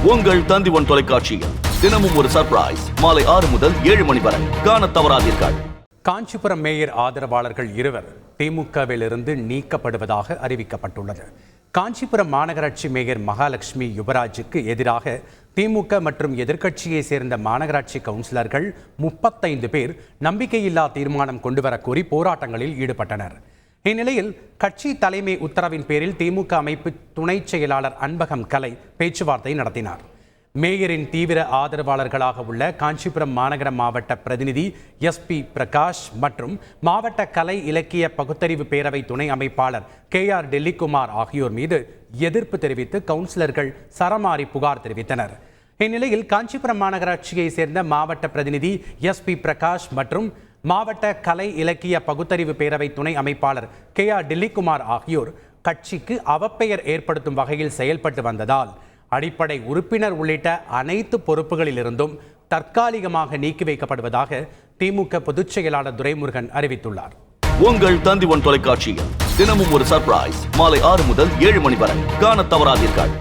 உங்கள் தந்தி1 தொலைக்காட்சியில் தினமும் ஒரு சர்ப்ரைஸ் மாலை 6 முதல் 7 மணி வரை காணத் தவறாதீர்கள். காஞ்சிபுரம் மேயர் ஆதரவாளர்கள் 2 திமுகவிலிருந்து நீக்கப்படுவதாக அறிவிக்கப்பட்டுள்ளது. காஞ்சிபுரம் மாநகராட்சி மேயர் மகாலட்சுமி யுவராஜுக்கு எதிராக திமுக மற்றும் எதிர்க்கட்சியை சேர்ந்த மாநகராட்சி கவுன்சிலர்கள் 35 பேர் நம்பிக்கையில்லா தீர்மானம் கொண்டுவர கோரி போராட்டங்களில் ஈடுபட்டனர். இந்நிலையில் கட்சி தலைமை உத்தரவின் பேரில் திமுக அமைப்பு துணை செயலாளர் அன்பகம் கலை பேச்சுவார்த்தை நடத்தினார். மேயரின் தீவிர ஆதரவாளர்களாக உள்ள காஞ்சிபுரம் மாநகர மாவட்ட பிரதிநிதி SP பிரகாஷ் மற்றும் மாவட்ட கலை இலக்கிய பகுத்தறிவு பேரவை துணை அமைப்பாளர் KR டெல்லிக்குமார் ஆகியோர் மீது எதிர்ப்பு தெரிவித்து கவுன்சிலர்கள் சரமாரி புகார் தெரிவித்தனர். இந்நிலையில் காஞ்சிபுரம் மாநகராட்சியை சேர்ந்த மாவட்ட பிரதிநிதி SP பிரகாஷ் மற்றும் மாவட்ட கலை இலக்கிய பகுத்தறிவு பேரவை துணை அமைப்பாளர் KR டெல்லிக்குமார் ஆகியோர் கட்சிக்கு அவப்பெயர் ஏற்படுத்தும் வகையில் செயல்பட்டு வந்ததால் அடிப்படை உறுப்பினர் உள்ளிட்ட அனைத்து பொறுப்புகளிலிருந்தும் தற்காலிகமாக நீக்கி வைக்கப்படுவதாக திமுக பொதுச் செயலாளர் துரைமுருகன் அறிவித்துள்ளார். உங்கள் தந்தி1 தொலைக்காட்சியில் தினமும் ஒரு சர்ப்ரைஸ் மாலை 6 முதல் 7 மணி வரை காணத் தவறாதீர்கள்.